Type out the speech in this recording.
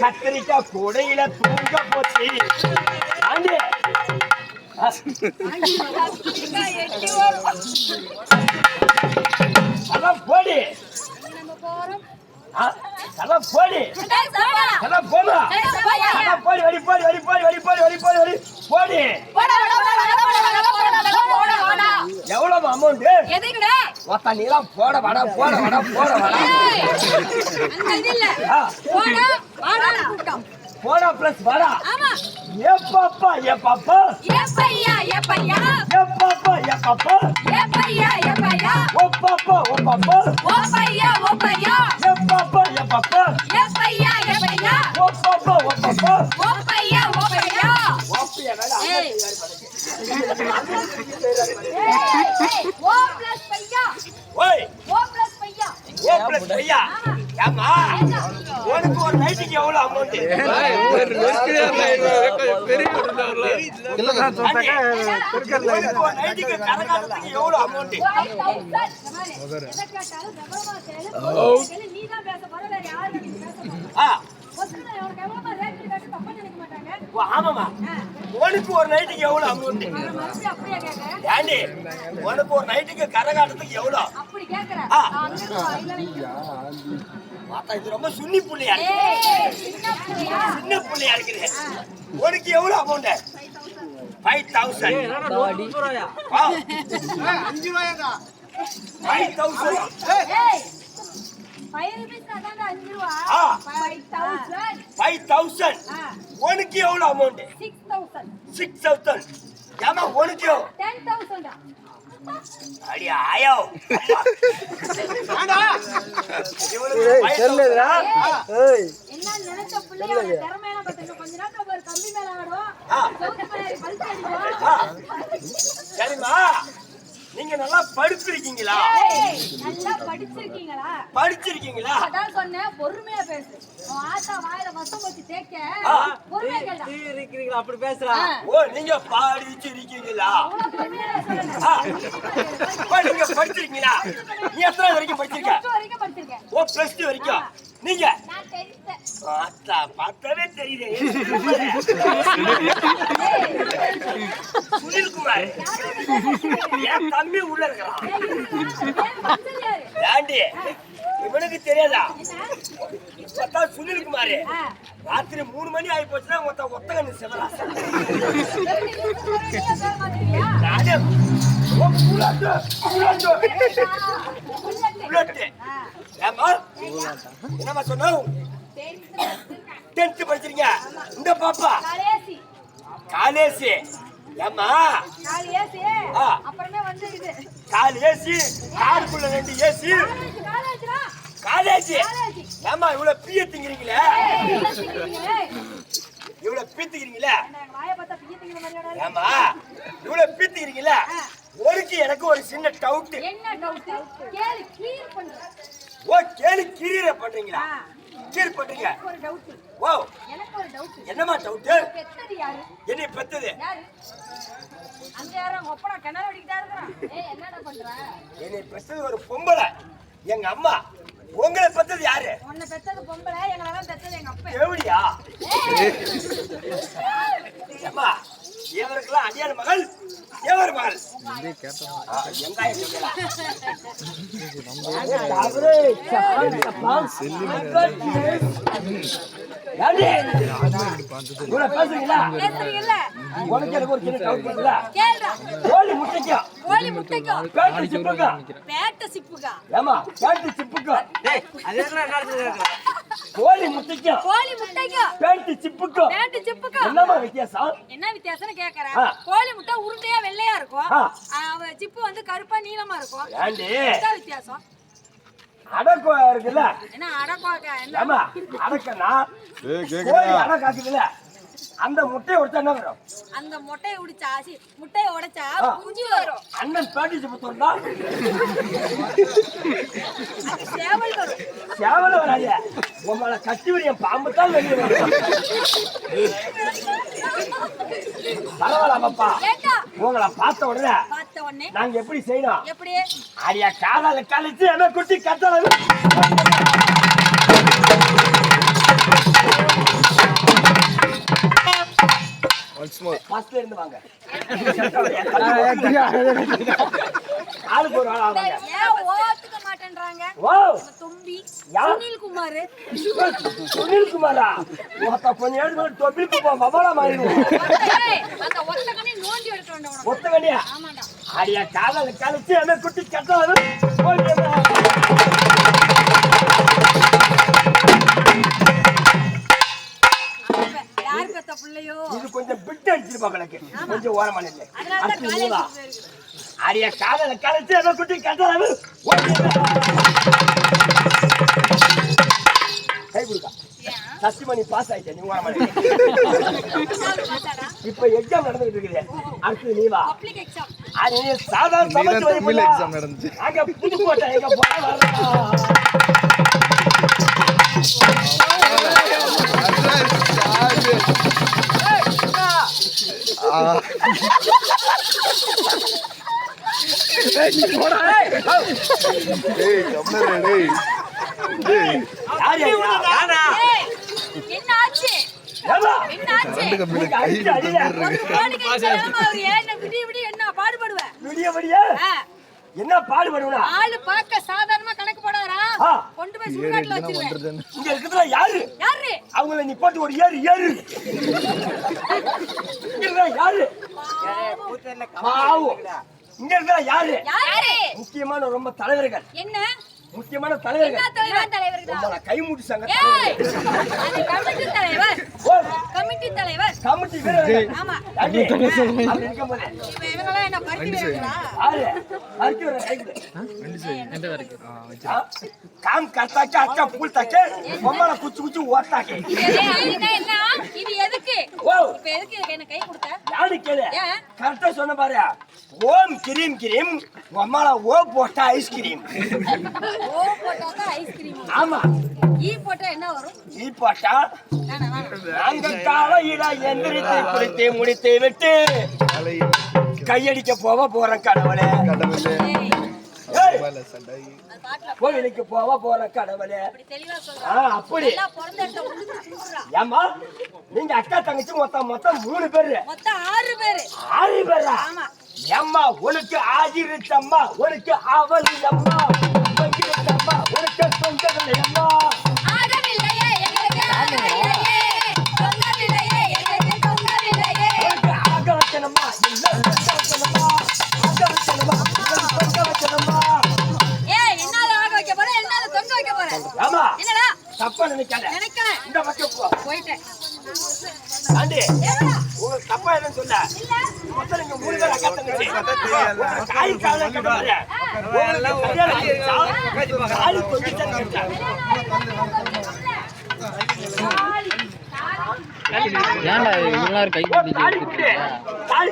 கத்திரிக்காய் கூடையில தூங்க போச்சு. போடி போடி போடி. எவ்வளவு அமௌண்ட்? நீலாம் போட வாடா போட வாடா போட வாடா. போடா பிளஸ் வாடா. ஏ பாப்பா ஏ பாப்பா ஏ பையா ஏ பையா ஏ பாப்பா ஏ பாப்பா ஏ பையா ஏ பையா ஓ பாப்பா ஓ பாப்பா ஓ பையா ஏ பாப்பா ஏ பாப்பா ஏ பையா ஏ பையா ஓ பாப்பா ஓ பாப்பா ஓ பையா ஓ பையா வேடா. ஓ பிளஸ் பையா ஓய் ஓ பிளஸ் பையா ஓ பிளஸ் பையா. ஏமா உனக்கு ஒரு நைட்டுக்கு எவ்வளவு அமௌண்ட்? நைட்டுக்கு கரகாட்டத்துக்கு எவ்வளவு அமௌண்ட்? ஆமாமா உனக்கு ஒரு நைட்டுக்கு எவ்வளவு அமௌண்ட்? ஏண்டி உனக்கு ஒரு நைட்டுக்கு கரகாட்டத்துக்கு எவ்வளவு? இது ரொம்ப சுன்னி புள்ளையா சின்ன புள்ளையா இருக்குது. உனக்கு எவ்வளவு அமௌண்ட்? 5000. 5000. உனக்கு எவ்வளவு அமௌண்ட்? 6000. ஏமா உனக்கு 10000. அடி ஆயோ என்ன நினைச்ச பிள்ளையோட திறமையான பத்தின கொஞ்ச நேரத்துல ஒரு கம்பி மேல ஆடும். சரிமா நீங்க நல்லா படிச்சிருக்கீங்களா? நல்லா படிச்சிருக்கீங்களா? படிச்சிருக்கீங்களா? அதான் சொன்னேன் பொறுமையா பேசு. ஆத்தா வாயில வசம் வச்சு தேக்க பொறுமையா கேளு. இருக்கீங்களா அப்படி பேசுறா? ஓ நீங்க படிச்சிருக்கீங்களா? நீங்க படிச்சிருக்கீங்களா? நீ எத்தனை வரைக்கும் படிச்சிருக்க? +2 வரைக்கும் படிச்சிருக்கேன். ஓ +2 வரைக்கும். நீங்க? நான் 10th. ஆத்தா பார்த்தவே தெரியுது. சுனில்குமார் ஏன் தம்பி உள்ள இருக்கான்? ஏண்டி இவனுக்கு தெரியாதா? இப்பதான் சுனில்குமார் ராத்திரி 3 மணி ஆகி போச்சுன்னா ஒத்தகன்னு சிவராசன். என்னமா சொன்ன? 10th படிச்சிருங்க. இந்த பாப்பா காலேசி. ஏமா அப்புறமே வந்து இது கால் ஏசி காருக்குள்ள 2 ஏசி காலேஜ். ஏமா இவ்வளவு பீய திங்கிறீங்களே? இவ்வளவு பீத்துக்கிறீங்களே? ஏமா இவ்வளவு பீத்துக்கிறீங்களே? ஒருக்கு எனக்கு ஒரு சின்ன டவுட். என்ன டவுட்? கேலி கிளியர் பண்றேன். ஓ கேலி கிளியர் பண்றீங்களா? கிளியர் பண்றீங்க. ஒரு டவுட். ஓ எனக்கு ஒரு டவுட். என்னமா டவுட்? பெத்தது யாரு? என்னை பெத்தது யாரு? அங்க யாரோ ஒப்பனா கண்ணால அடிக்கிட்டா இருக்கறா. ஏய் என்னடா பண்ற? என்னை பெத்தது ஒரு பொம்பளை எங்க அம்மா. உங்களை பெத்தது யாரு? உன்னை பெத்தது பொம்பளை, எங்களெல்லாம் பெத்தது எங்க அப்பா. எப்படியா? அம்மா இவருக்கெல்லாம் அடியார் மகள் எவர் மகள்? எங்காய சொல்லலாம். என்ன வித்தியாசம் கேக்குறேன்? கோழி முட்டை உருண்டையா வெள்ளையா இருக்கும், சிப்பு வந்து கருப்பா நீளமா இருக்கும். வித்தியாசம் அடக்கோ இருக்குல்ல? என்ன அடக்கோக்கா? என்ன அடக்கனா கோழி அடக்காக்குதுல, அந்த முட்டையை உடைச்சா என்ன வரும்? அந்த முட்டையை உடைச்சா முட்டையை உடைச்சா குஞ்சு வரும். அண்ணன் பேட்டி சிப்பு சொன்னா சேவல் வரும். சேவல் வராது, உங்களை கட்டி வரைய பாம்பு தான் வெளியே வரும். பரவாயில்ல பாப்பா, உங்களை பார்த்த உடனே பொண்ணு நாங்க எப்படி செய்யணும்? எப்படி அடியா காலால கழிச்சு என்ன குட்டி கத்தல ஃபர்ஸ்ட்ல இருந்து வாங்க. ஆளுக்கு ஒரு ஆள் ஆவாங்க. ஏன் ஓத்துக்க மாட்டேன்றாங்க? ஓ தும்பி யார்? சுனில் குமார் சுனில் குமாரா? ஒத்த கொஞ்சம் எடுத்து தொப்பிக்கு போ மபலா மாறிடுவோம். அந்த ஒத்தகனே நோண்டி எடுக்க வேண்டாம் உனக்கு. ஒத்த வேண்டியா? ஆமாடா. அடியா காலால கழிச்சு என்ன குட்டி கத்தல யார் பெத்த பிள்ளையோ? இது கொஞ்சம் பிட் அடிச்சிருப்பா கணக்கு. கொஞ்சம் ஓரமா நில்லு. அதனால தான் காலேஜ் போயிருக்கு. அடியா காலால கழிச்சு என்ன குட்டி கத்தல கை கொடுக்கா. சசிமணி பாஸ் ஆயிட்ட நீ ஓரமா நில்லு. இப்ப எக்ஸாம் நடந்துட்டு இருக்குது. அடுத்து நீ வா. Public exam. அது நீ சாதாரண சமைச்சு வர தமிழ் எக்ஸாம் நடந்துச்சு. அங்க புதுக்கோட்டை எங்க போற வரலாம். ஏய், என்ன ஆச்சு? என்ன ஆச்சு? கோழிக்கு தெரியாம அவர் ஏன் விடிய விடிய என்ன பாடுபடுவ? ஆ, என்ன பாடுபடுவா? ஆளு பார்க்க சாதாரணமா கணக்கு போடாதடா. கொண்டு போய் சுடுகாட்டுல வச்சிருவேன். இங்க இருக்கிறதுல யாரு? யாரு? அவங்கள நீ போட்டு ஒரு ஏறு ஏறு. இங்க இருக்கிற யாரு? பாவம். இங்க இருக்கிற யாரு? யாரு? முக்கியமான ரொம்ப தலைவர்கள். என்ன? முக்கியமான தலைவர்கள். என்ன தலைவர்களா? நம்மள கைமுடி சங்க ஏய், அது கமிட்டி தலைவர். கமிட்டி தலைவர். கமிட்டி வீரர்கள். ஆமா. அப்படி இருக்கும்போது இவங்கெல்லாம் என்ன பருத்தி வீரர்களா? யாரு? அடுத்து வர கைது. काम करता के अच्छा फूल तक मम्मा कुछ कुछ ओटता के என்ன இது எதுக்கு? ஓ இப்ப எதுக்கு என்ன கை கொடுத்த? யாரு கேளு ஏன்? கரெக்ட்டா சொன்ன பாரு ஓம் கிரீம் கிரீம் மம்மால ஓ போட்டா ஐஸ்கிரீம் ஓ போட்டா ஐஸ்கிரீம். ஆமா ஈ போட்டா என்ன வரும்? ஈ போட்டா நாங்க காலையில எந்திரித்து குளித்து முடித்து விட்டு கையடிக்க போறேன் கடவுளே கோவிலுக்கு போறேன் கடவுளே. தெளிவா சொல்றா. அப்படி எல்லாம் பிறந்த இடத்துல ஒண்ணுக்கு கும்பிடுறா. ஏமா நீங்க அக்கா தங்கச்சி மொத்தம் 3 பேரு. மொத்தம் 6 பேரு. 6 பேரா? ஆமா. ஏம்மா உனக்கு ஆதிருச்சம்மா உனக்கு அவளி அம்மா பங்கிருச்சம்மா உனக்கு சொந்தவில்லை அம்மா ஆகவில்லையே எங்களுக்கு ஆகவில்லையே சொந்தமில்லையே எங்களுக்கு சொந்தமில்லையே உனக்கு ஆக வச்சனம்மா இல்ல சொந்த வச்சனம்மா ஆக வச்சனம்மா சொந்த வச்சனம்மா. ஏய் என்னால ஆக வைக்க போற என்னால தொங்க வைக்க போற? ஆமா என்னடா தப்பா நினைக்காத. நினைக்கிறேன். இந்த பக்கம் போ. போயிட்டேன். ஆண்டி ஏடா உங்களுக்கு தப்பா எதுவும் சொல்ல இல்ல மொத்தம் நீங்க 3 பேர் அக்கா தங்கச்சி காய் கால கட்டல காய் கொஞ்சம் ஏன்டா இவ்வளவு நேரம் கை காய்